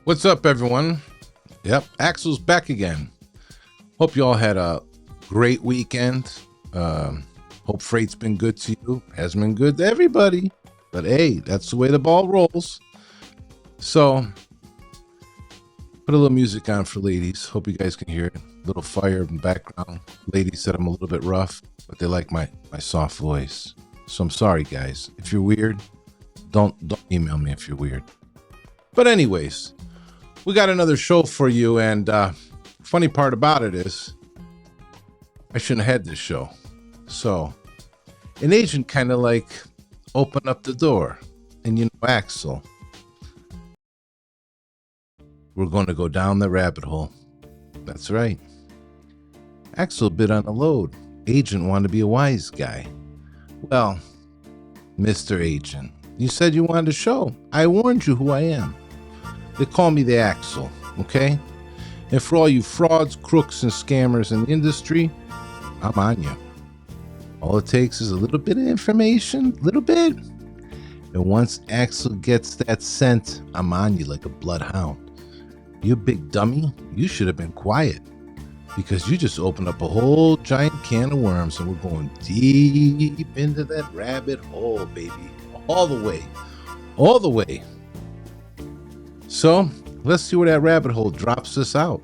What's up, everyone? Yep, Axel's back again. Hope you all had a great weekend. Hope freight's been good to you. Hasn't been good to everybody, but hey, that's the way the ball rolls. So, put a little music on for ladies. Hope you guys can hear it. A little fire in the background. Ladies said I'm a little bit rough, but they like my soft voice. So I'm sorry, guys. If you're weird, don't email me if you're weird. But anyways, we got another show for you, and funny part about it is I shouldn't have had this show. So an agent kind of like opened up the door, and you know, Axel, we're going to go down the rabbit hole. That's right. Axel bit on the load. Agent wanted to be a wise guy. Well, Mr. Agent, you said you wanted a show. I warned you who I am. They call me the Axel, okay? And for all you frauds, crooks, and scammers in the industry, I'm on you. All it takes is a little bit of information, little bit. And once Axel gets that scent, I'm on you like a bloodhound. You big dummy, you should have been quiet. Because you just opened up a whole giant can of worms, and we're going deep into that rabbit hole, baby. All the way. All the way. So, let's see where that rabbit hole drops us out.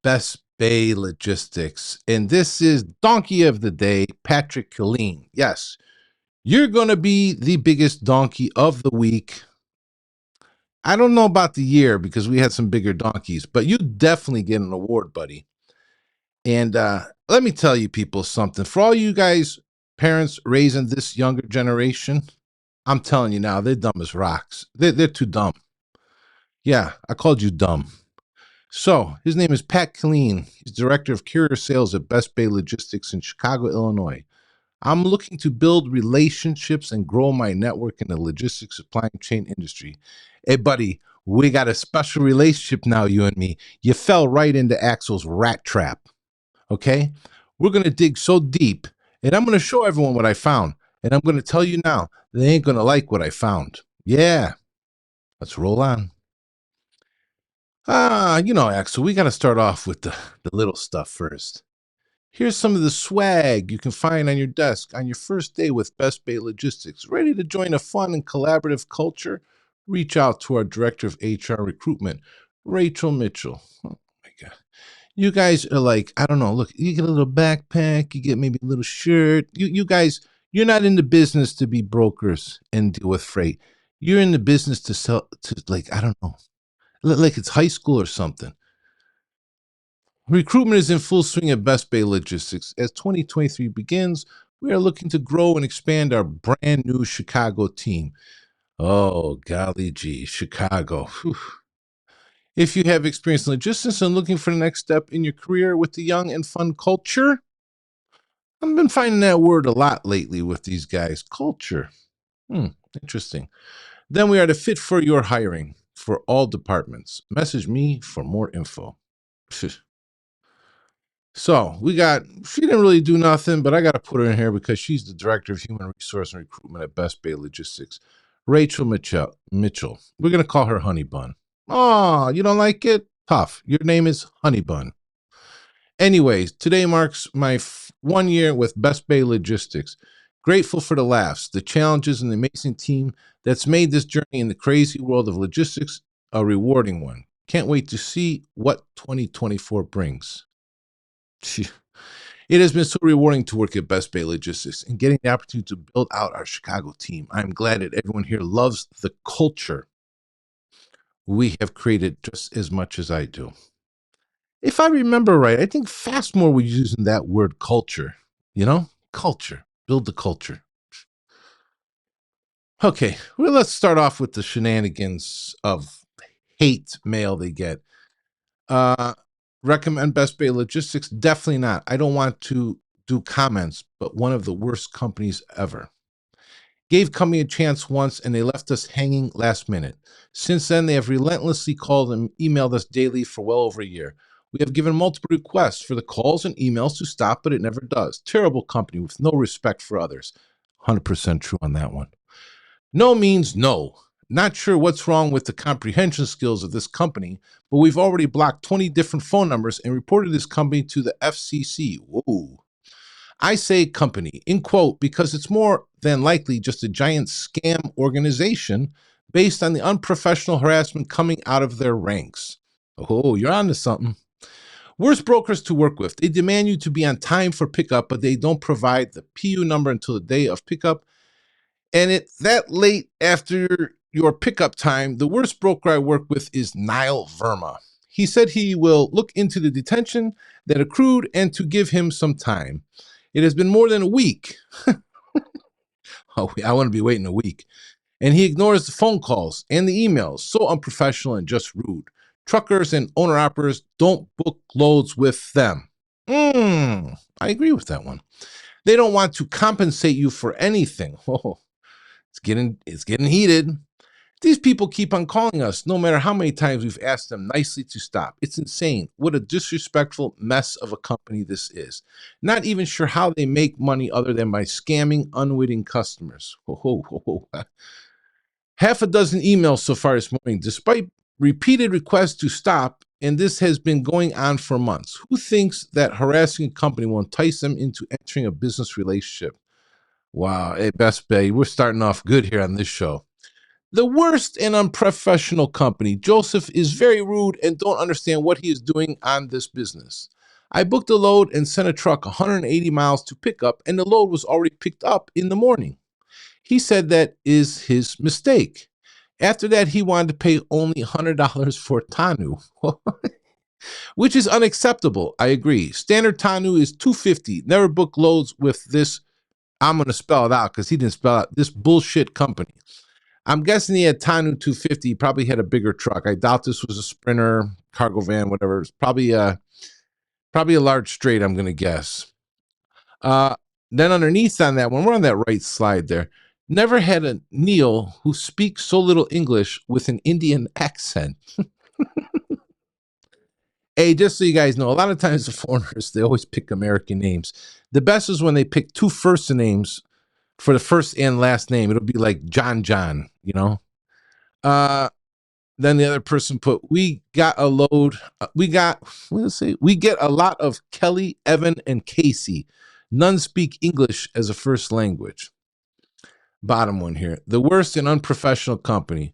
Best Bay Logistics. And this is Donkey of the Day, Patrick Killeen. Yes, you're going to be the biggest donkey of the week. I don't know about the year because we had some bigger donkeys, but you definitely get an award, buddy. And let me tell you people something. For all you guys, parents raising this younger generation, I'm telling you now, they're dumb as rocks. They're too dumb. Yeah, I called you dumb. So, his name is Pat Killeen. He's Director of Carrier Sales at Best Bay Logistics in Chicago, Illinois. I'm looking to build relationships and grow my network in the logistics supply chain industry. Hey, buddy, we got a special relationship now, you and me. You fell right into Axel's rat trap, okay? We're going to dig so deep, and I'm going to show everyone what I found. And I'm going to tell you now, they ain't going to like what I found. Yeah, let's roll on. You know, Axel, we got to start off with the little stuff first. Here's some of the swag you can find on your desk on your first day with Best Bay Logistics. Ready to join a fun and collaborative culture? Reach out to our Director of HR Recruitment, Rachel Mitchell. Oh, my God. You guys are like, I don't know, look, you get a little backpack, you get maybe a little shirt. You guys, you're not in the business to be brokers and deal with freight. You're in the business to sell, to like, I don't know, like it's high school or something. Recruitment is in full swing at Best Bay Logistics. As 2023 begins, we are looking to grow and expand our brand new Chicago team. Oh, golly gee, Chicago. Whew. If you have experience in logistics and looking for the next step in your career with the young and fun culture, I've been finding that word a lot lately with these guys. Culture. Interesting. Then we are the fit for your hiring for all departments. Message me for more info. So she didn't really do nothing, but I got to put her in here because she's the Director of Human Resource and Recruitment at Best Bay Logistics. Rachel Mitchell. We're going to call her Honey Bun. Oh, you don't like it? Tough. Your name is Honey Bun. Anyways, today marks my 1 year with Best Bay Logistics. Grateful for the laughs, the challenges, and the amazing team that's made this journey in the crazy world of logistics a rewarding one. Can't wait to see what 2024 brings. It has been so rewarding to work at Best Bay Logistics and getting the opportunity to build out our Chicago team. I'm glad that everyone here loves the culture we have created just as much as I do. If I remember right, I think Fastmore was using that word culture. You know? Culture. Build the culture. Okay, well, let's start off with the shenanigans of hate mail they get. Recommend Best Bay Logistics? Definitely not. I don't want to do comments, but one of the worst companies ever. Gave company a chance once and they left us hanging last minute. Since then, they have relentlessly called and emailed us daily for well over a year. We have given multiple requests for the calls and emails to stop, but it never does. Terrible company with no respect for others. 100% true on that one. No means no. Not sure what's wrong with the comprehension skills of this company, but we've already blocked 20 different phone numbers and reported this company to the FCC. Whoa. I say company in quote because it's more than likely just a giant scam organization based on the unprofessional harassment coming out of their ranks. Oh, you're onto something. Worst brokers to work with. They demand you to be on time for pickup, but they don't provide the PU number until the day of pickup. And it that late after your pickup time, the worst broker I work with is Niall Verma. He said he will look into the detention that accrued and to give him some time. It has been more than a week. Oh, I want to be waiting a week. And he ignores the phone calls and the emails. So unprofessional and just rude. Truckers and owner-operators don't book loads with them. I agree with that one. They don't want to compensate you for anything. Oh, it's getting heated. These people keep on calling us, no matter how many times we've asked them nicely to stop. It's insane. What a disrespectful mess of a company this is. Not even sure how they make money other than by scamming unwitting customers. Half a dozen emails so far this morning, despite repeated requests to stop, and this has been going on for months. Who thinks that harassing a company will entice them into entering a business relationship? Wow, hey, Best Bay, we're starting off good here on this show. The worst and unprofessional company. Joseph is very rude and don't understand what he is doing on this business. I booked a load and sent a truck 180 miles to pick up, and the load was already picked up in the morning. He said that is his mistake. After that, he wanted to pay only $100 for Tanu, which is unacceptable. I agree. Standard Tanu is $250. Never book loads with this. I'm going to spell it out because he didn't spell out this bullshit company. I'm guessing he had Tanu 250. He probably had a bigger truck. I doubt this was a Sprinter, cargo van, whatever. It's probably a large straight, I'm going to guess. Then underneath on that one, we're on that right slide there. Never had a Neil who speaks so little English with an Indian accent. Hey, just so you guys know, a lot of times the foreigners, they always pick American names. The best is when they pick two first names for the first and last name. It'll be like John, you know? Then the other person put, we got a load. We get a lot of Kelly, Evan, and Casey. None speak English as a first language. Bottom one here. The worst and unprofessional company.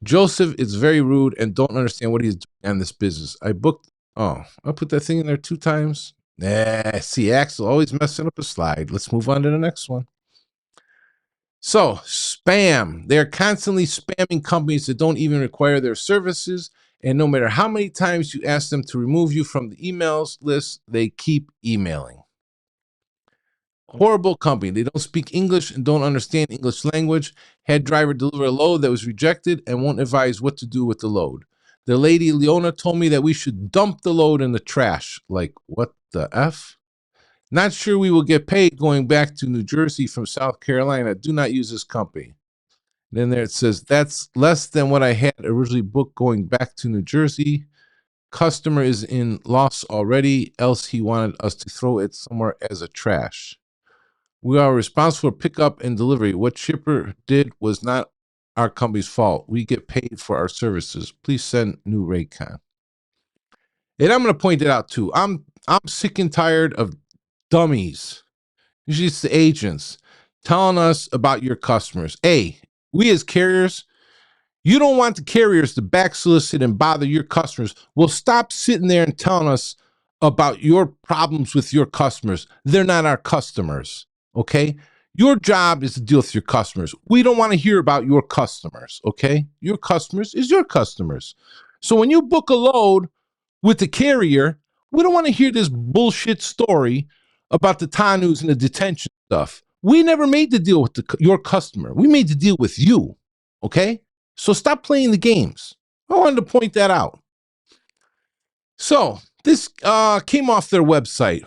Joseph is very rude and don't understand what he's doing on this business. I put that thing in there 2 times. See, Axel always messing up a slide. Let's move on to the next one. So, spam. They're constantly spamming companies that don't even require their services. And no matter how many times you ask them to remove you from the emails list, they keep emailing. Horrible company. They don't speak English and don't understand English language. Had driver deliver a load that was rejected and won't advise what to do with the load. The lady, Leona, told me that we should dump the load in the trash. Like, what the F? Not sure we will get paid going back to New Jersey from South Carolina. Do not use this company. Then there it says, that's less than what I had originally booked going back to New Jersey. Customer is in loss already, else he wanted us to throw it somewhere as a trash. We are responsible for pickup and delivery. What shipper did was not our company's fault. We get paid for our services. Please send new Raycon. And I'm going to point it out too. I'm sick and tired of dummies. Usually it's the agents telling us about your customers. Hey, we as carriers, you don't want the carriers to back solicit and bother your customers. Well, stop sitting there and telling us about your problems with your customers. They're not our customers. Okay? Your job is to deal with your customers. We don't want to hear about your customers. Okay? Your customers is your customers. So when you book a load with the carrier, we don't want to hear this bullshit story about the Tanus and the detention stuff. We never made the deal with your customer. We made the deal with you. Okay? So stop playing the games. I wanted to point that out. So this came off their website.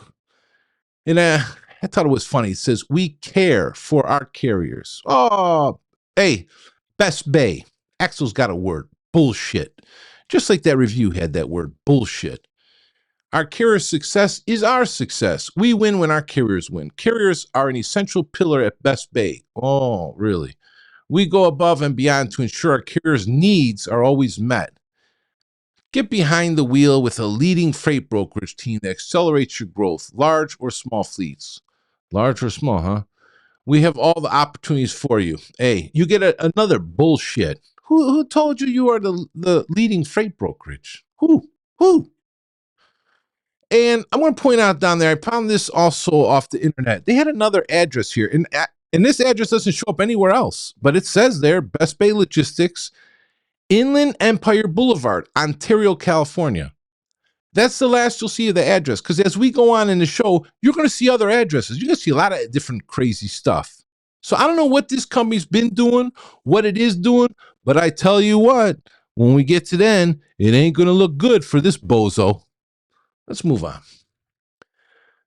And I thought it was funny. It says, we care for our carriers. Oh, hey, Best Bay. Axel's got a word. Bullshit. Just like that review had that word. Bullshit. Our carrier's success is our success. We win when our carriers win. Carriers are an essential pillar at Best Bay. Oh, really? We go above and beyond to ensure our carrier's needs are always met. Get behind the wheel with a leading freight brokerage team that accelerates your growth, large or small fleets. Large or small, huh? We have all the opportunities for you. Hey, you get another bullshit. Who told you you are the leading freight brokerage? Who? Who? And I want to point out down there, I found this also off the internet. They had another address here, and this address doesn't show up anywhere else, but it says there, Best Bay Logistics, Inland Empire Boulevard, Ontario, California. That's the last you'll see of the address, because as we go on in the show, you're going to see other addresses. You're going to see a lot of different crazy stuff. So I don't know what this company's been doing, what it is doing, but I tell you what, when we get to the end, it ain't going to look good for this bozo. Let's move on.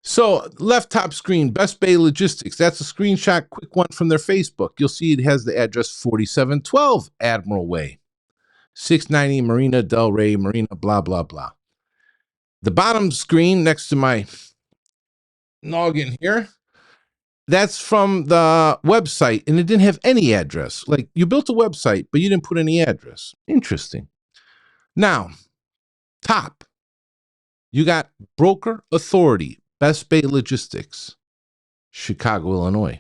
So left top screen, Best Bay Logistics. That's a screenshot, quick one from their Facebook. You'll see it has the address 4712 Admiral Way, 690 Marina Del Rey, Marina, blah, blah, blah. The bottom screen next to my noggin here, that's from the website, and it didn't have any address. Like, you built a website, but you didn't put any address. Interesting. Now, top, you got Broker Authority, Best Bay Logistics, Chicago, Illinois.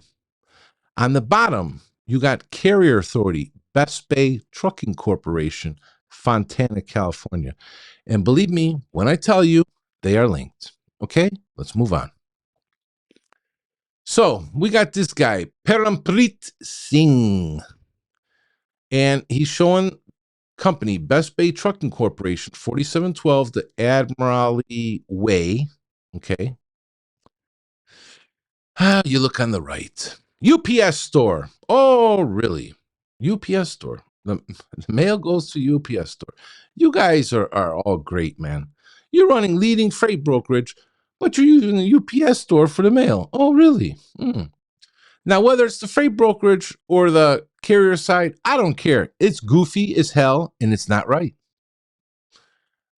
On the bottom, you got Carrier Authority, Best Bay Trucking Corporation, Fontana, California. And believe me, when I tell you, they are linked. Okay, let's move on. So we got this guy, Parampreet Singh, and he's showing company, Best Bay Trucking Corporation, 4712, the Admiralty Way. Okay. You look on the right. UPS store. Oh, really? UPS store. The mail goes to UPS store. You guys are all great, man. You're running leading freight brokerage, but you're using a UPS store for the mail. Oh, really? Now, whether it's the freight brokerage or the carrier side, I don't care. It's goofy as hell, and it's not right.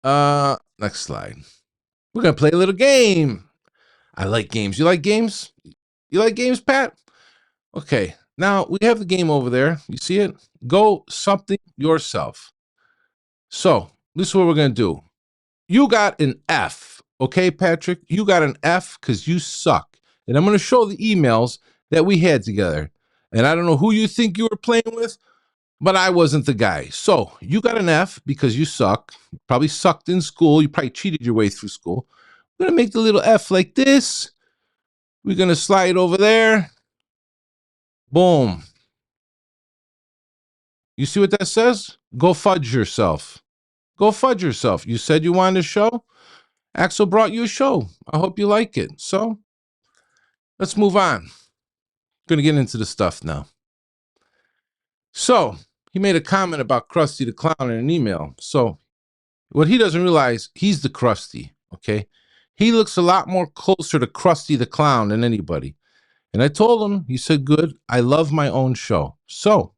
Next slide. We're going to play a little game. I like games. You like games? You like games, Pat? Okay. Now, we have the game over there. You see it? Go something yourself. So, this is what we're going to do. You got an F. Okay, Patrick? You got an F because you suck. And I'm going to show the emails that we had together. And I don't know who you think you were playing with, but I wasn't the guy. So you got an F because you suck. You probably sucked in school. You probably cheated your way through school. We're going to make the little F like this. We're going to slide over there. Boom. You see what that says? Go fudge yourself. Go fudge yourself. You said you wanted a show? Axel brought you a show. I hope you like it. So let's move on. Going to get into the stuff now. So he made a comment about Krusty the Clown in an email. So what he doesn't realize, he's the Krusty, okay? He looks a lot more closer to Krusty the Clown than anybody. And I told him, he said, good, I love my own show. So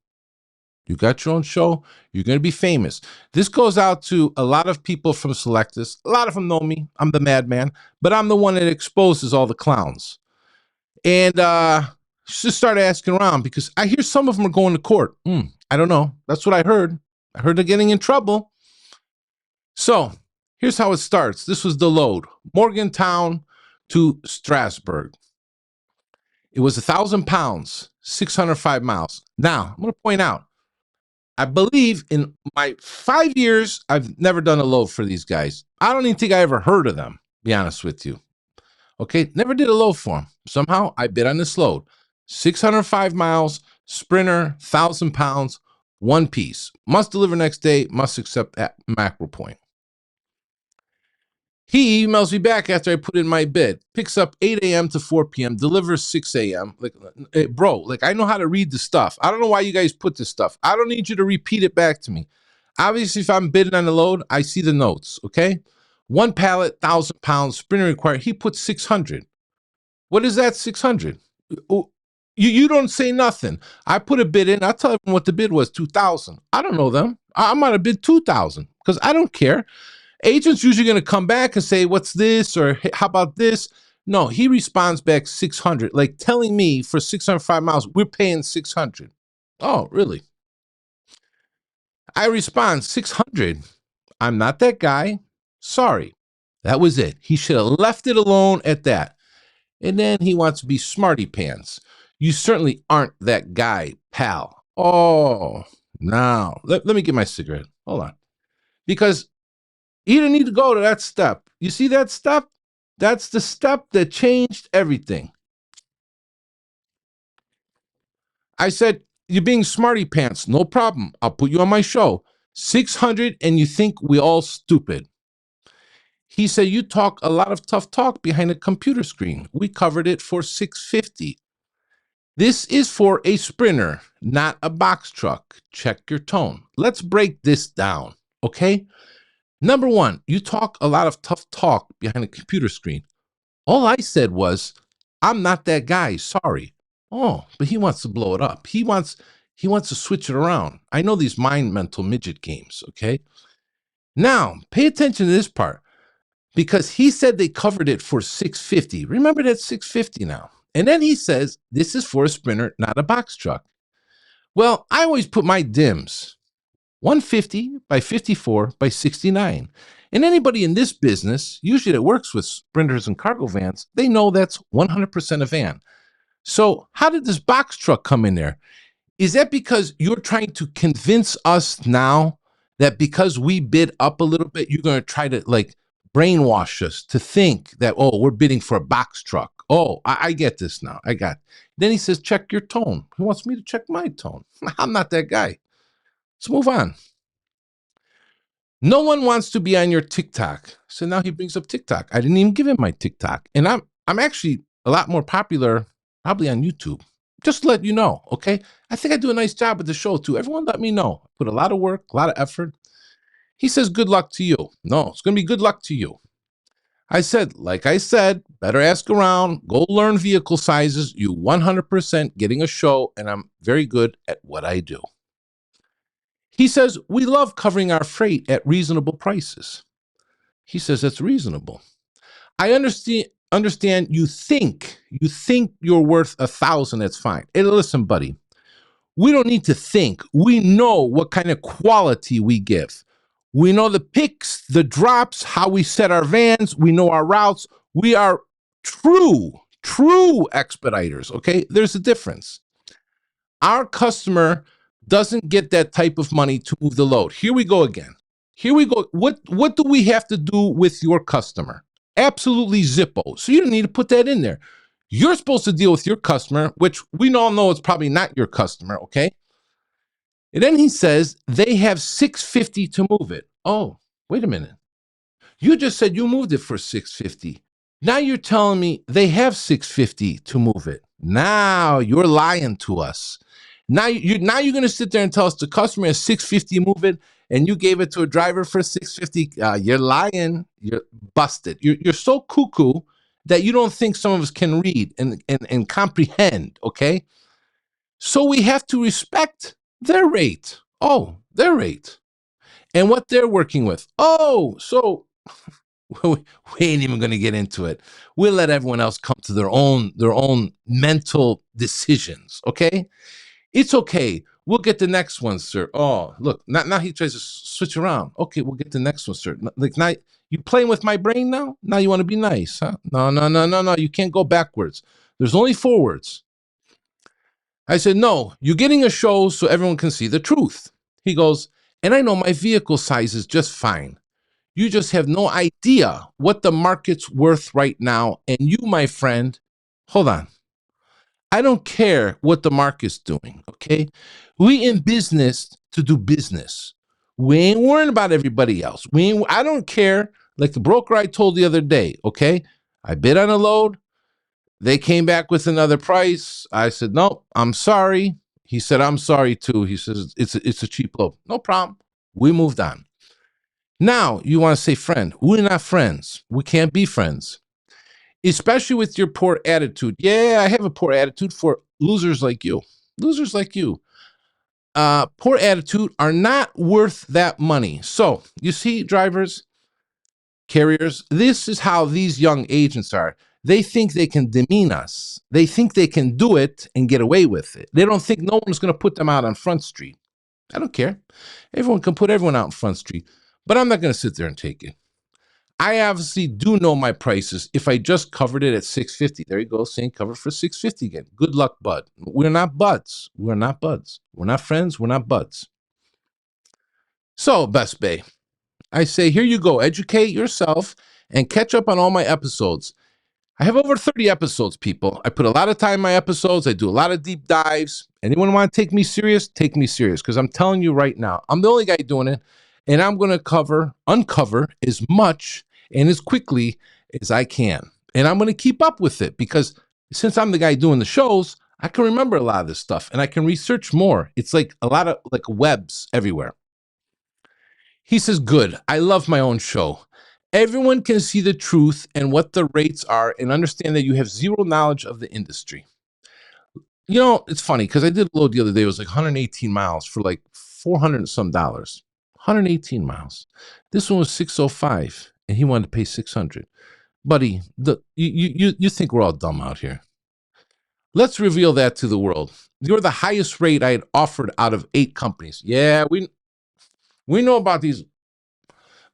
you got your own show. You're going to be famous. This goes out to a lot of people from Selectus. A lot of them know me. I'm the madman, but I'm the one that exposes all the clowns. And just start asking around because I hear some of them are going to court. I don't know. That's what I heard. I heard they're getting in trouble. So here's how it starts. This was the load. Morgantown to Strasbourg. It was 1,000 pounds, 605 miles. Now, I'm going to point out, I believe in my 5 years, I've never done a load for these guys. I don't even think I ever heard of them, to be honest with you. Okay, never did a load for them. Somehow I bid on this load. 605 miles, Sprinter, 1,000 pounds, one piece. Must deliver next day, must accept at macro point. He emails me back after I put in my bid. Picks up 8 a.m. to 4 p.m., delivers 6 a.m. Like, bro, like I know how to read the stuff. I don't know why you guys put this stuff. I don't need you to repeat it back to me. Obviously, if I'm bidding on the load, I see the notes, okay? One pallet, 1,000 pounds, Sprinter required. He put 600. What is that, 600? You don't say nothing. I put a bid in. I tell them what the bid was, 2,000. I don't know them. I might have bid 2,000 because I don't care. Agent's usually going to come back and say, what's this? Or hey, how about this? No, he responds back 600, like telling me for 605 miles, we're paying 600. Oh, really? I respond, 600. I'm not that guy. Sorry. That was it. He should have left it alone at that. And then he wants to be smarty pants. You certainly aren't that guy, pal. Oh, now let me get my cigarette. Hold on. Because you didn't need to go to that step. You see that step? That's the step that changed everything. I said, you're being smarty pants. No problem. I'll put you on my show. 600 and you think we all stupid. He said, you talk a lot of tough talk behind a computer screen. We covered it for 650. This is for a sprinter, not a box truck. Check your tone. Let's break this down, okay? Number one, you talk a lot of tough talk behind a computer screen. All I said was, I'm not that guy, sorry. Oh, but he wants to blow it up. He wants to switch it around. I know these mind mental midget games, okay? Now, pay attention to this part because he said they covered it for 650. Remember that 650 now. And then he says, this is for a sprinter, not a box truck. Well, I always put my dims 150 by 54 by 69. And anybody in this business, usually that works with sprinters and cargo vans, they know that's 100% a van. So how did this box truck come in there? Is that because you're trying to convince us now that because we bid up a little bit, you're going to try to like brainwash us to think that, oh, we're bidding for a box truck. Oh, I get this now. I got. Then he says, check your tone. He wants me to check my tone. I'm not that guy. Let's move on. No one wants to be on your TikTok. So now he brings up TikTok. I didn't even give him my TikTok. And I'm actually a lot more popular probably on YouTube. Just to let you know, okay? I think I do a nice job with the show too. Everyone let me know. Put a lot of work, a lot of effort. He says, good luck to you. No, it's going to be good luck to you. I said, like I said, better ask around, go learn vehicle sizes. You 100% getting a show, and I'm very good at what I do. He says, we love covering our freight at reasonable prices. He says, that's reasonable. I understand you think you're worth 1,000. That's fine. Hey, listen, buddy, we don't need to think. We know what kind of quality we give. We know the picks, the drops, how we set our vans. We know our routes. We are true expediters, okay? There's a difference. Our customer doesn't get that type of money to move the load. Here we go again. Here we go. What do we have to do with your customer? Absolutely zippo. So you don't need to put that in there. You're supposed to deal with your customer, which we all know it's probably not your customer, okay? And then he says they have 650 to move it. Oh, wait a minute. You just said you moved it for 650. Now you're telling me they have 650 to move it. Now you're lying to us. Now you're going to sit there and tell us the customer has 650 move it, and you gave it to a driver for 650. You're lying. You're busted. You're so cuckoo that you don't think some of us can read and comprehend. Okay, so we have to respect their rate. Oh, their rate, and what they're working with. Oh, so we ain't even going to get into it. We'll let everyone else come to their own mental decisions. Okay. It's okay. We'll get the next one, sir. Oh, look, now he tries to switch around. Okay, we'll get the next one, sir. Like now, you playing with my brain now? Now you want to be nice, huh? No. You can't go backwards. There's only forwards. I said, no, you're getting a show so everyone can see the truth. He goes, and I know my vehicle size is just fine. You just have no idea what the market's worth right now. And you, my friend, hold on. I don't care what the market's doing, okay? We in business to do business. We ain't worrying about everybody else. I don't care. Like the broker I told the other day, okay? I bid on a load. They came back with another price. I said, no, I'm sorry. He said, I'm sorry too. He says, it's a cheap load. No problem. We moved on. Now, you want to say friend. We're not friends. We can't be friends. Especially with your poor attitude. Yeah, I have a poor attitude for losers like you. Losers like you. Poor attitude are not worth that money. So, you see, drivers, carriers, this is how these young agents are. they think they can demean us. They think they can do it and get away with it. They don't think no one's going to put them out on Front Street. I don't care. Everyone can put everyone out on Front Street, but I'm not going to sit there and take it. I obviously do know my prices. If I just covered it at $650, there you go, saying cover for $650 again. Good luck, bud. We're not buds. We're not buds. We're not friends. We're not buds. So, Best Bay, I say, here you go. Educate yourself and catch up on all my episodes. I have over 30 episodes, people. I put a lot of time in my episodes. I do a lot of deep dives. Anyone want to take me serious? Take me serious, because I'm telling you right now, I'm the only guy doing it, and I'm going to uncover as much and as quickly as I can. And I'm going to keep up with it, because since I'm the guy doing the shows, I can remember a lot of this stuff, and I can research more. It's like a lot of like webs everywhere. He says, good. I love my own show. Everyone can see the truth and what the rates are and understand that you have zero knowledge of the industry. You know, it's funny because I did a load the other day. It was like 118 miles for like $400 and some dollars. 118 miles. This one was 605 and he wanted to pay 600. Buddy, you think we're all dumb out here. Let's reveal that to the world. You're the highest rate I had offered out of 8 companies. Yeah, we know about these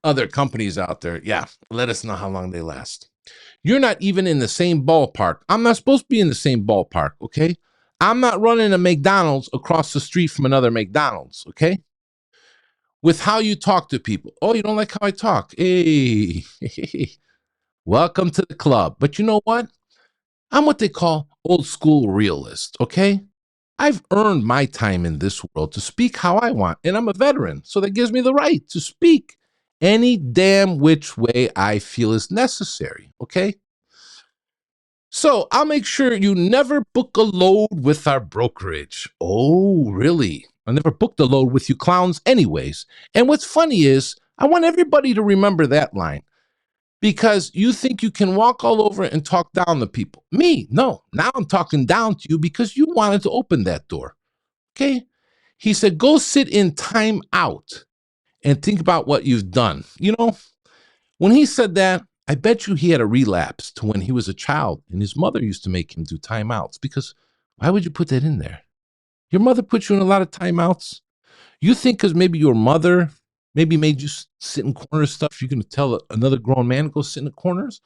other companies out there. Yeah, let us know how long they last. You're not even in the same ballpark. I'm not supposed to be in the same ballpark, okay? I'm not running a McDonald's across the street from another McDonald's, okay? With how you talk to people. Oh, you don't like how I talk? Hey, welcome to the club. But you know what? I'm what they call old school realist, okay? I've earned my time in this world to speak how I want, and I'm a veteran, so that gives me the right to speak any damn which way I feel is necessary, okay? So I'll make sure you never book a load with our brokerage. Oh, really? I never booked a load with you clowns anyways. And what's funny is I want everybody to remember that line, because you think you can walk all over and talk down to people. Me, no. Now I'm talking down to you because you wanted to open that door, okay? He said, go sit in time out and think about what you've done. You know, when he said that, I bet you he had a relapse to when he was a child and his mother used to make him do timeouts, because why would you put that in there? Your mother put you in a lot of timeouts. You think because maybe your mother maybe made you sit in corners stuff, you're going to tell another grown man to go sit in the corners?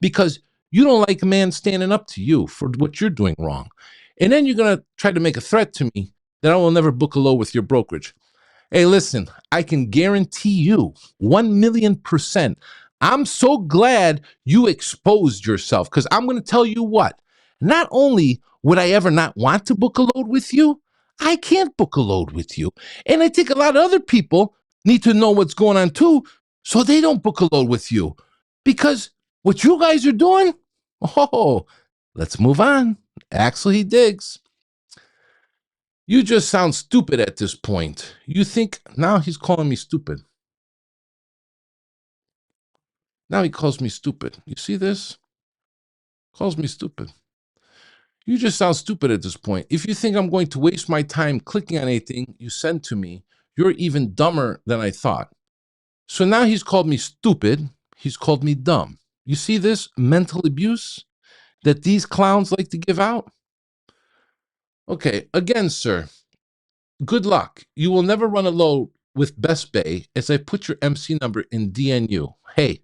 Because you don't like a man standing up to you for what you're doing wrong. And then you're going to try to make a threat to me that I will never book a load with your brokerage. Hey, listen, I can guarantee you 1,000,000%. I'm so glad you exposed yourself, because I'm going to tell you what, not only would I ever not want to book a load with you, I can't book a load with you. And I think a lot of other people need to know what's going on too, so they don't book a load with you. Because what you guys are doing, oh, let's move on. Axel, he digs. You just sound stupid at this point. You think, now he's calling me stupid. Now he calls me stupid. You see this? Calls me stupid. You just sound stupid at this point. If you think I'm going to waste my time clicking on anything you send to me, you're even dumber than I thought. So now he's called me stupid. He's called me dumb. You see this mental abuse that these clowns like to give out? Okay, again, sir, good luck. You will never run a load with Best Bay, as I put your MC number in DNU. Hey,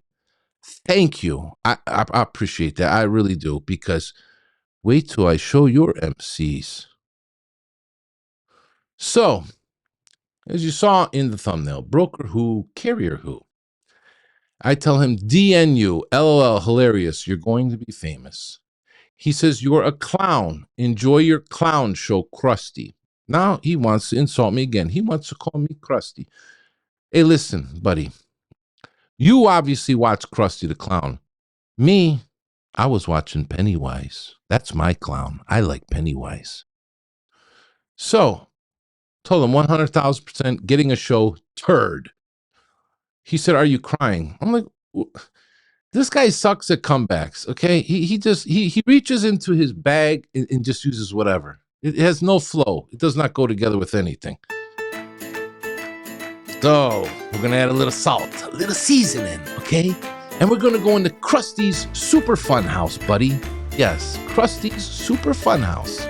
thank you. I appreciate that. I really do, because wait till I show your MCs. So, as you saw in the thumbnail, broker who, carrier who. I tell him, DNU, LOL, hilarious. You're going to be famous. He says, you're a clown. Enjoy your clown show, Krusty. Now he wants to insult me again. He wants to call me Krusty. Hey, listen, buddy. You obviously watch Krusty the Clown. Me, I was watching Pennywise. That's my clown. I like Pennywise. So, told him 100,000% getting a show, turd. He said, are you crying? I'm like, this guy sucks at comebacks, okay? He reaches into his bag and just uses whatever. It has no flow. It does not go together with anything. So, we're going to add a little salt, a little seasoning, okay? And we're going to go into Krusty's Super Fun House, buddy. Yes, Krusty's Super Fun House.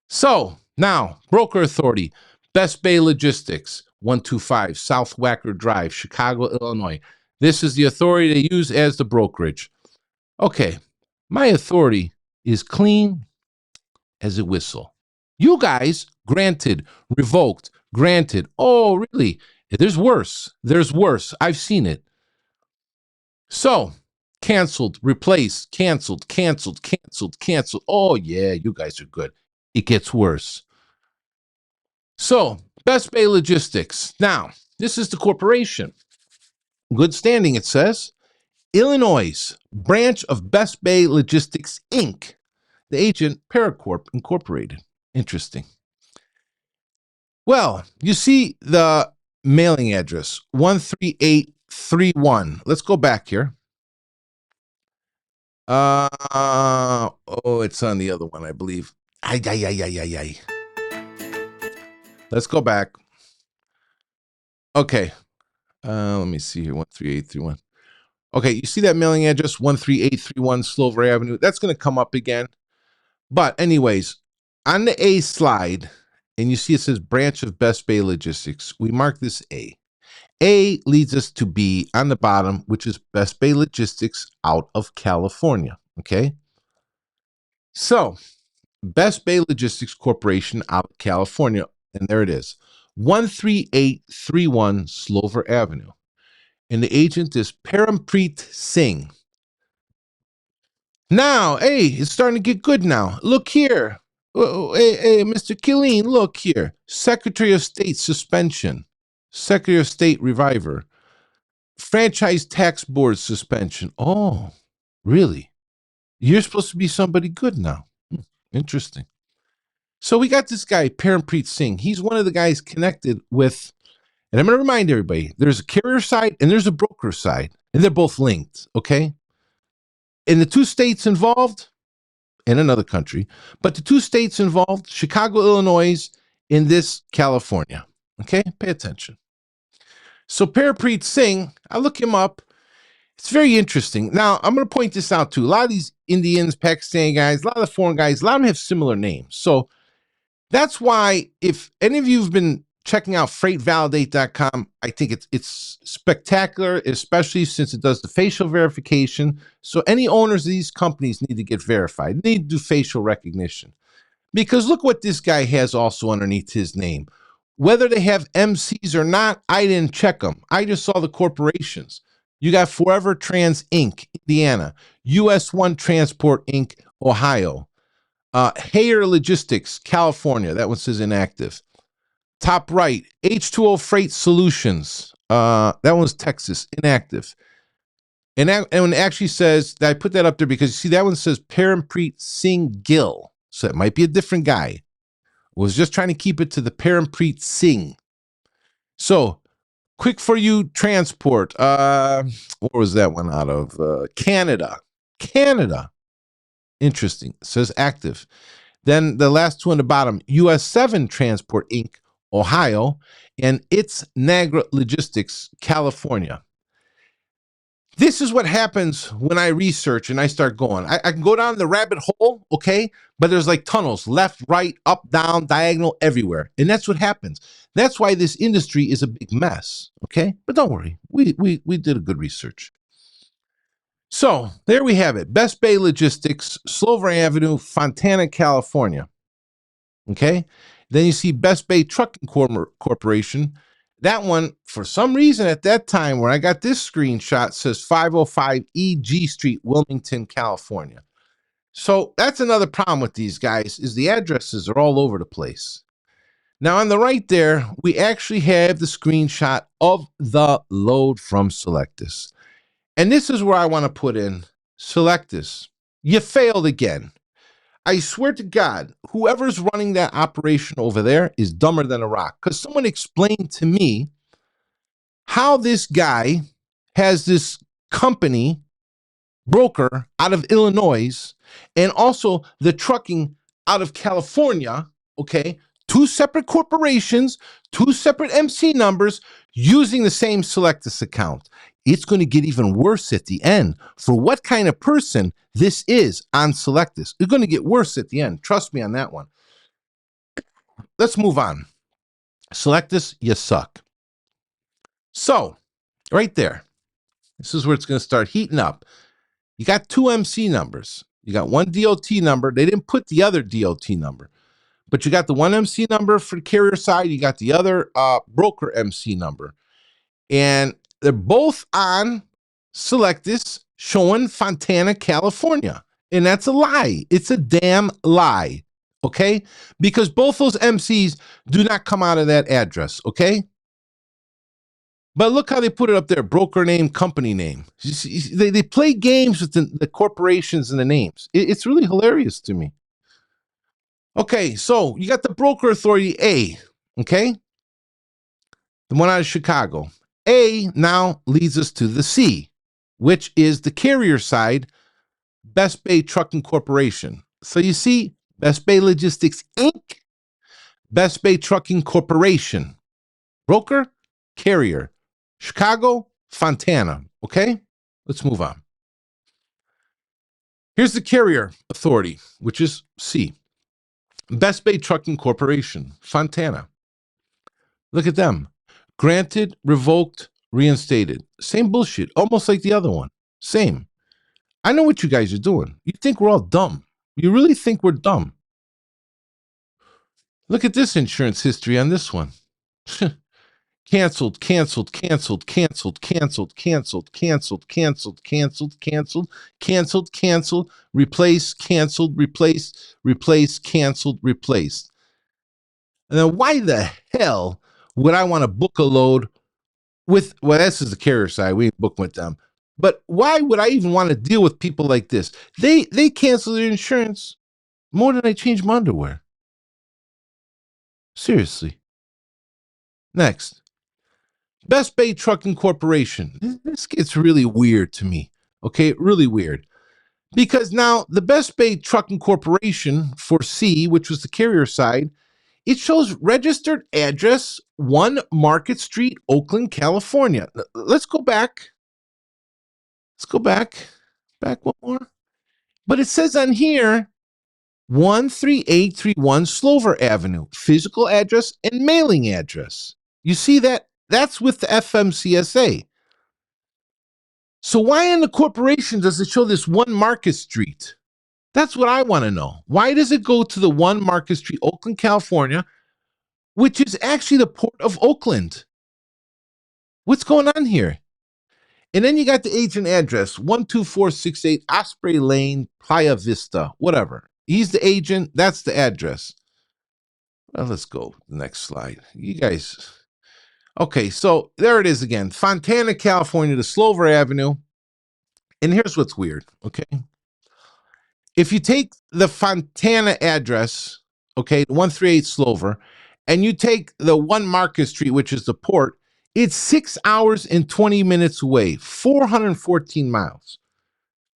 So, now, Broker Authority, Best Bay Logistics, 125 South Wacker Drive, Chicago, Illinois. This is the authority they use as the brokerage. Okay, my authority is clean as a whistle. You guys, granted, revoked, granted. Oh, really? There's worse. There's worse. I've seen it. So, canceled, replaced, canceled, canceled, canceled, canceled. Oh, yeah, you guys are good. It gets worse. So, Best Bay Logistics. Now, this is the corporation. Good standing, it says. Illinois, branch of Best Bay Logistics, Inc., the agent Paracorp Incorporated. Interesting. Well, you see the mailing address, 13831. Let's go back here. It's on the other one, I believe. Let's go back. Okay. Let me see here, 13831. Okay, you see that mailing address, 13831 Slover Avenue? That's going to come up again. But anyways, on the A slide, and you see it says branch of Best Bay Logistics. We mark this A. A leads us to B on the bottom, which is Best Bay Logistics out of California. Okay. So, Best Bay Logistics Corporation out of California. And there it is, 13831 Slover Avenue. And the agent is Parampreet Singh. Now, hey, it's starting to get good now. Look here. Hey, Mr. Killeen, look here. Secretary of State suspension. Secretary of State reviver. Franchise Tax Board suspension. Oh, really? You're supposed to be somebody good now. Interesting. So we got this guy, Parampreet Singh. He's one of the guys connected with, and I'm going to remind everybody, there's a carrier side and there's a broker side, and they're both linked, okay? In the two states involved, in another country, but the two states involved, Chicago, Illinois, in this California. Okay, pay attention. So Parampreet Singh, I look him up. It's very interesting. Now, I'm going to point this out too. A lot of these Indians, Pakistani guys, a lot of the foreign guys, a lot of them have similar names. So that's why if any of you have been checking out freightvalidate.com, I think it's spectacular, especially since it does the facial verification. So any owners of these companies need to get verified. They need to do facial recognition. Because look what this guy has also underneath his name. Whether they have MCs or not, I didn't check them. I just saw the corporations. You got Forever Trans Inc., Indiana, US 1 Transport Inc., Ohio, Hayer Logistics, California. That one says inactive. Top right, H2O Freight Solutions. That one's Texas, inactive. And it actually says, that I put that up there because you see that one says Parampreet Singh Gill. So it might be a different guy. Was just trying to keep it to the Parampreet Singh. So, Quick For You Transport. Where was that one out of? Canada. Canada. Interesting. It says active. Then the last two on the bottom, US 7 Transport Inc., Ohio, and It's Niagara Logistics, California. This is what happens when I research and I start going. I can go down the rabbit hole, okay? But there's like tunnels, left, right, up, down, diagonal, everywhere. And that's what happens. That's why this industry is a big mess, okay? But don't worry, we did a good research. So there we have it. Best Bay Logistics, Slover Avenue, Fontana, California. Okay? Then you see Best Bay Trucking Corporation. That one, for some reason at that time where I got this screenshot, says 505 E.G. Street, Wilmington, California. So that's another problem with these guys, is the addresses are all over the place. Now on the right there, we actually have the screenshot of the load from Selectus. And this is where I want to put in Selectus. You failed again. I swear to God, whoever's running that operation over there is dumber than a rock. Because someone explained to me how this guy has this company broker out of Illinois and also the trucking out of California, okay? Two separate corporations, two separate MC numbers using the same Selectus account. it's going to get even worse at the end. For what kind of person this is on Select This, it's going to get worse at the end. Trust me on that one. Let's move on. Select This, you suck. So, right there, this is where it's going to start heating up. You got two MC numbers. You got one DOT number. They didn't put the other DOT number, but you got the one MC number for the carrier side. You got the other broker MC number. And they're both on Select This showing Fontana, California. And that's a lie. It's a damn lie. Okay? Because both those MCs do not come out of that address. Okay? But look how they put it up there. Broker name, company name. They play games with the corporations and the names. It's really hilarious to me. Okay, so you got the broker authority A. Okay? The one out of Chicago. A now leads us to the C, which is the carrier side, Best Bay Trucking Corporation. So you see, Best Bay Logistics Inc., Best Bay Trucking Corporation, broker, carrier, Chicago, Fontana. Okay, let's move on. Here's the carrier authority, which is C, Best Bay Trucking Corporation, Fontana. Look at them. Granted, revoked, reinstated. Same bullshit, almost like the other one. Same. I know what you guys are doing. You think we're all dumb. You really think we're dumb. Look at this insurance history on this one. Canceled, canceled, canceled, canceled, canceled, canceled, canceled, canceled, canceled, canceled, canceled, canceled, replaced, canceled, replaced, replaced, canceled, replaced. And then why the hell would I want to book a load with, well, this is the carrier side. We ain't book with them. But why would I even want to deal with people like this? They cancel their insurance more than I change my underwear. Seriously. Next. Best Bay Trucking Corporation. This gets really weird to me. Okay, really weird. Because now the Best Bay Trucking Corporation for C, which was the carrier side, it shows registered address 1 Market Street, Oakland, California. Let's go back. Let's go back. Back one more. But it says on here 13831 Slover Avenue, physical address and mailing address. You see that? That's with the FMCSA. So why in the corporation does it show this 1 Market Street? That's what I want to know. Why does it go to the 1 Market Street, Oakland, California, which is actually the port of Oakland? What's going on here? And then you got the agent address, 12468 Osprey Lane, Playa Vista, whatever. He's the agent. That's the address. Well, let's go. Next slide. You guys. Okay, so there it is again. Fontana, California to Slover Avenue. And here's what's weird, okay? If you take the Fontana address, okay, 138 Slover, and you take the 1 Market Street, which is the port, it's 6 hours and 20 minutes away, 414 miles.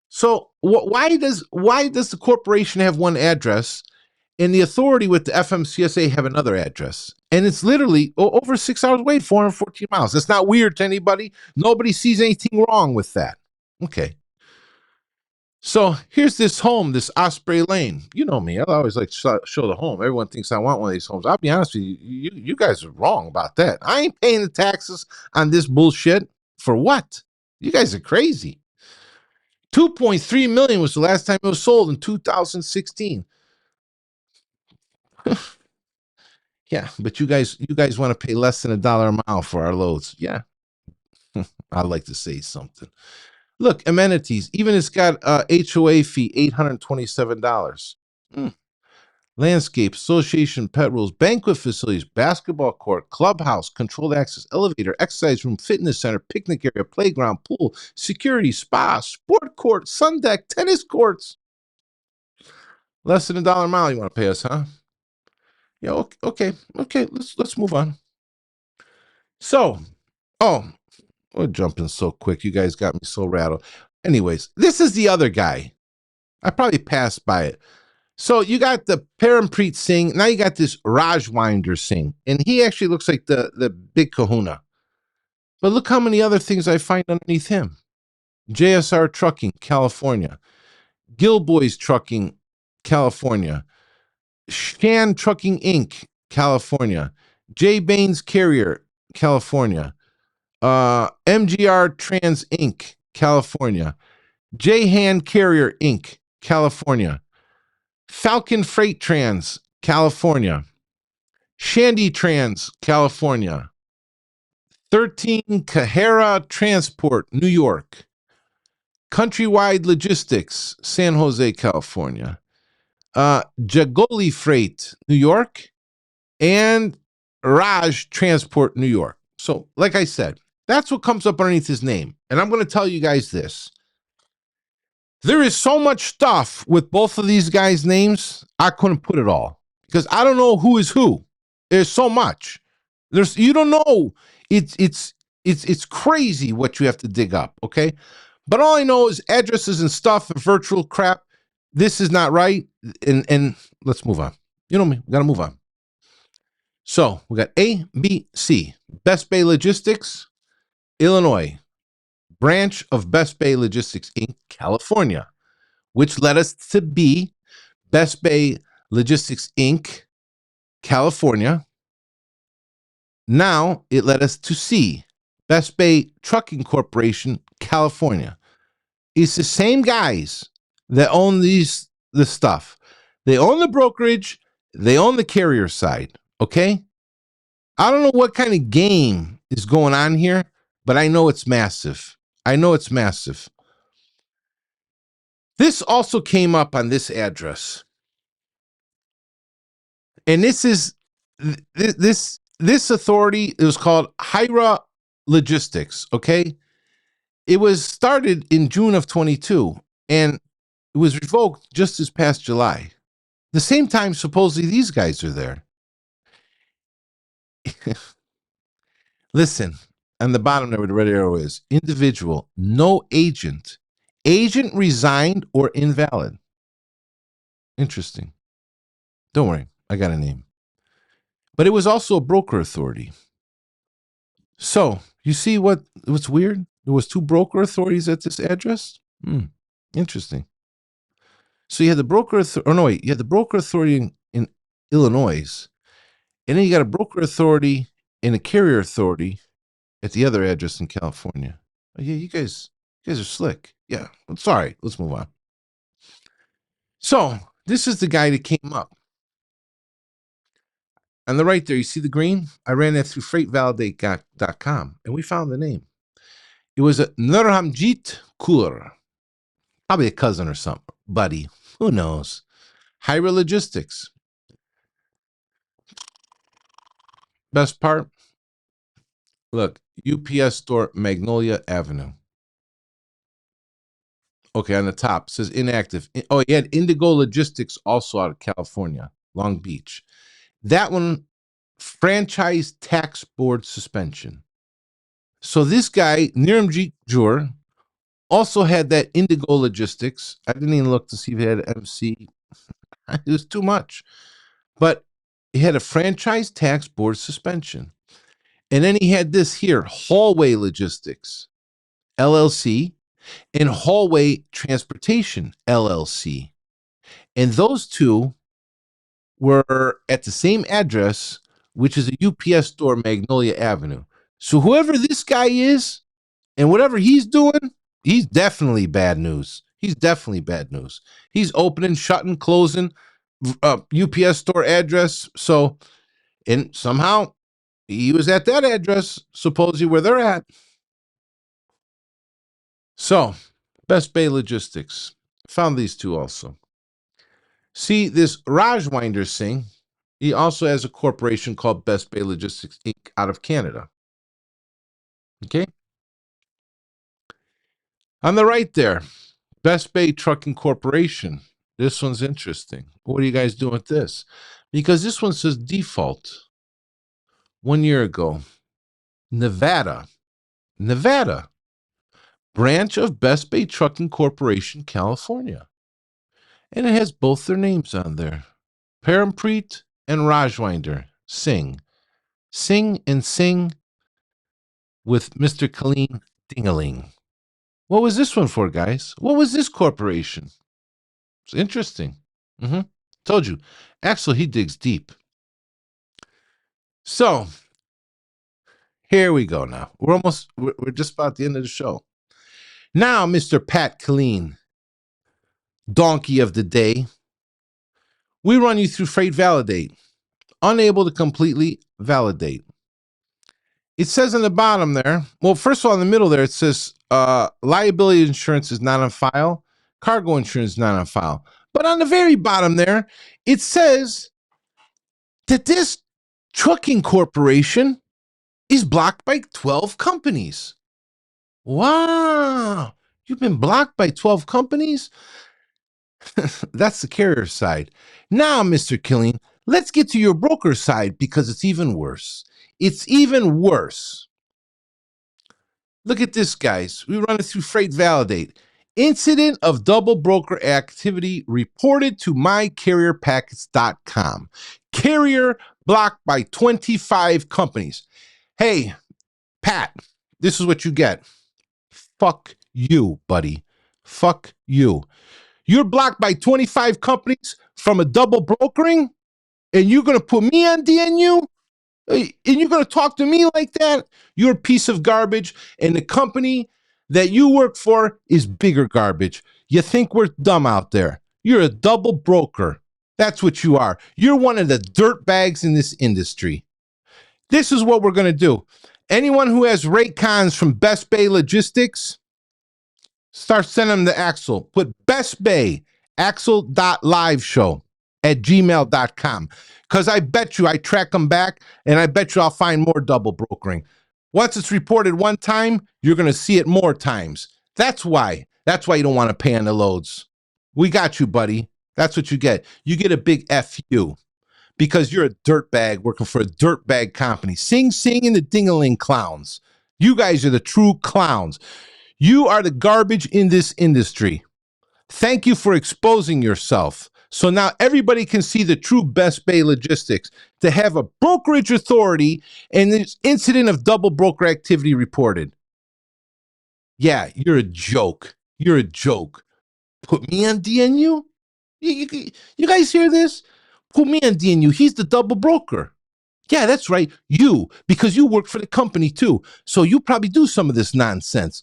So why does the corporation have one address and the authority with the FMCSA have another address? And it's literally over 6 hours away, 414 miles. That's not weird to anybody. Nobody sees anything wrong with that. Okay. So here's this home, this Osprey Lane. You know me. I always like to show the home. Everyone thinks I want one of these homes. I'll be honest with you. You guys are wrong about that. I ain't paying the taxes on this bullshit. For what? You guys are crazy. $2.3 million was the last time it was sold in 2016. Yeah, but you guys want to pay less than $1 a mile for our loads. Yeah. I'd like to say something. Look, amenities. Even it's got HOA fee, $827. Landscape, association, pet rules, banquet facilities, basketball court, clubhouse, controlled access, elevator, exercise room, fitness center, picnic area, playground, pool, security, spa, sport court, sun deck, tennis courts. Less than $1 a mile you want to pay us, huh? Yeah, okay. Let's move on. So, we're jumping so quick. You guys got me so rattled. Anyways, this is the other guy. I probably passed by it. So you got the Parampreet Singh. Now you got this Rajwinder Singh. And he actually looks like the big kahuna. But look how many other things I find underneath him. JSR Trucking, California. Gilboy's Trucking, California. Shan Trucking Inc., California. J. Baines Carrier, California. MGR Trans Inc., California. J. Hand Carrier Inc., California. Falcon Freight Trans, California. Shandy Trans, California. 13 Cajera Transport, New York. Countrywide Logistics, San Jose, California. Jagoli Freight, New York. And Raj Transport, New York. So, like I said, that's what comes up underneath his name. And I'm going to tell you guys this. There is so much stuff with both of these guys' names, I couldn't put it all because I don't know who is who. There's so much. You don't know. It's crazy what you have to dig up, okay? But all I know is addresses and stuff and virtual crap. This is not right. And let's move on. You know me, we gotta move on. So we got A, B, C. Best Bay Logistics, Illinois. Branch of Best Bay Logistics Inc., California, which led us to B, Best Bay Logistics Inc., California. Now it led us to C, Best Bay Trucking Corporation, California. It's the same guys that own this stuff. They own the brokerage, they own the carrier side, okay? I don't know what kind of game is going on here, but I know it's massive. This also came up on this address. And this is this authority, it was called Hyra Logistics, okay? It was started in June of 22 and it was revoked just this past July. The same time supposedly these guys are there. Listen, on the bottom there where the red arrow is, individual, no agent. Agent resigned or invalid. Interesting. Don't worry, I got a name. But it was also a broker authority. So, you see what's weird? There was 2 broker authorities at this address? Interesting. So you had the broker you had the broker authority in Illinois, and then you got a broker authority and a carrier authority at the other address in California. Oh, yeah, you guys are slick. Yeah, I'm sorry. Let's move on. So this is the guy that came up. On the right there, you see the green? I ran that through freightvalidate.com, and we found the name. It was a Nurhamjit Kaur, probably a cousin or something, buddy. Who knows? Hyra Logistics. Best part? Look, UPS store, Magnolia Avenue. Okay, on the top, it says inactive. Oh, he had Indigo Logistics also out of California, Long Beach. That one, franchise tax board suspension. So this guy, Nirmjit Kaur, also had that Indigo Logistics. I didn't even look to see if he had MC. It was too much. But he had a franchise tax board suspension. And then he had this here, Hallway Logistics, LLC, and Hallway Transportation, LLC. And those two were at the same address, which is a UPS store, Magnolia Avenue. So whoever this guy is and whatever he's doing, he's definitely bad news. He's opening, shutting, closing, UPS store address. So, and somehow he was at that address, supposedly where they're at. So, Best Bay Logistics. Found these 2 also. See, this Rajwinder Singh, he also has a corporation called Best Bay Logistics Inc. out of Canada. Okay? On the right there, Best Bay Trucking Corporation. This one's interesting. What are you guys doing with this? Because this one says default. 1 year ago, Nevada. Branch of Best Bay Trucking Corporation, California. And it has both their names on there. Parampreet and Rajwinder Singh. Singh and Singh, with Mr. Colleen Dingaling. What was this one for, guys? What was this corporation? It's interesting. Told you. Axel, he digs deep. So, here we go now. We're just about the end of the show. Now, Mr. Pat Colleen, donkey of the day, we run you through freight validate. Unable to completely validate. It says on the bottom there, well, first of all, in the middle there, it says liability insurance is not on file. Cargo insurance is not on file. But on the very bottom there, it says that this trucking corporation is blocked by 12 companies. Wow. You've been blocked by 12 companies? That's the carrier side. Now, Mr. Killing, let's get to your broker side because it's even worse. It's even worse. Look at this, guys. We run it through Freight Validate. Incident of double broker activity reported to mycarrierpackets.com. Carrier blocked by 25 companies. Hey, Pat, this is what you get. Fuck you, buddy. Fuck you. You're blocked by 25 companies from a double brokering, and you're going to put me on DNU? And you're going to talk to me like that? You're a piece of garbage, and the company that you work for is bigger garbage. You think we're dumb out there. You're a double broker. That's what you are. You're one of the dirt bags in this industry. This is what we're going to do. Anyone who has rate cons from Best Bay Logistics, start sending them to Axel. Put Best Bay, axel.liveshow at gmail.com. Because I bet you I track them back, and I bet you I'll find more double brokering. Once it's reported one time, you're going to see it more times. That's why. That's why you don't want to pay on the loads. We got you, buddy. That's what you get. You get a big FU because you're a dirtbag working for a dirtbag company. Sing Sing and the Dingaling clowns. You guys are the true clowns. You are the garbage in this industry. Thank you for exposing yourself. So now everybody can see the true Best Bay Logistics to have a brokerage authority and this incident of double broker activity reported. Yeah, you're a joke. You're a joke. Put me on DNU? You guys hear this? Put me on DNU. He's the double broker. Yeah, that's right. You, because you work for the company too. So you probably do some of this nonsense.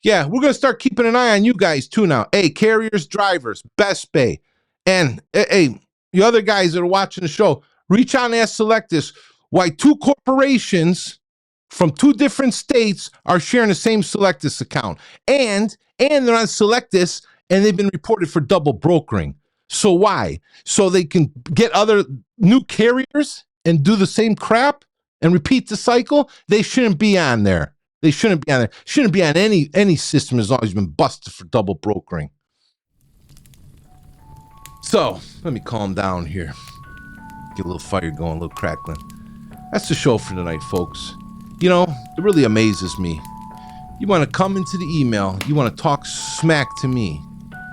Yeah, we're going to start keeping an eye on you guys too now. Hey, carriers, drivers, Best Bay. And hey, the other guys that are watching the show, reach out and ask Selectus why two corporations from two different states are sharing the same Selectus account. And they're on Selectus and they've been reported for double brokering. So why? So they can get other new carriers and do the same crap and repeat the cycle? They shouldn't be on there. They shouldn't be on there. Shouldn't be on any system as long as you've been busted for double brokering. So, let me calm down here. Get a little fire going, a little crackling. That's the show for tonight, folks. You know, it really amazes me. You want to come into the email, you want to talk smack to me.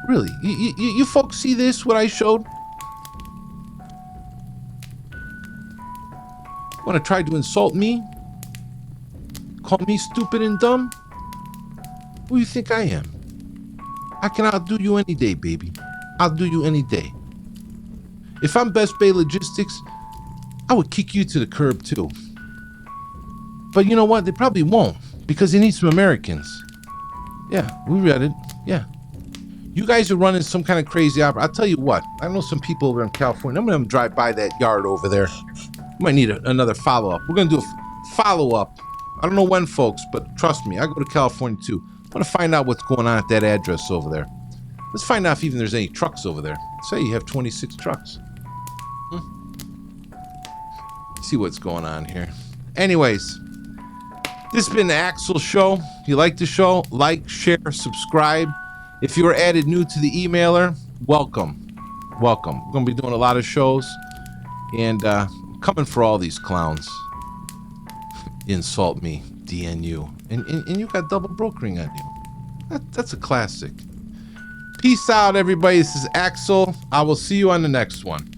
Really, you folks see this, what I showed? Want to try to insult me? Call me stupid and dumb? Who do you think I am? I can outdo you any day, baby. I'll do you any day. If I'm Best Bay Logistics, I would kick you to the curb too. But you know what? They probably won't because they need some Americans. Yeah, we read it. Yeah. You guys are running some kind of crazy opera. I'll tell you what. I know some people over in California. I'm going to drive by that yard over there. We might need another follow-up. We're going to do a follow-up. I don't know when, folks, but trust me, I go to California too. I want to find out what's going on at that address over there. Let's find out if even there's any trucks over there. Say you have 26 trucks. See what's going on here. Anyways, this has been the Axel Show. If you like the show, like, share, subscribe. If you were added new to the emailer, welcome. Welcome. We're going to be doing a lot of shows. And coming for all these clowns. Insult me, DNU. And you got double brokering on you. That's a classic. Peace out, everybody. This is Axel. I will see you on the next one.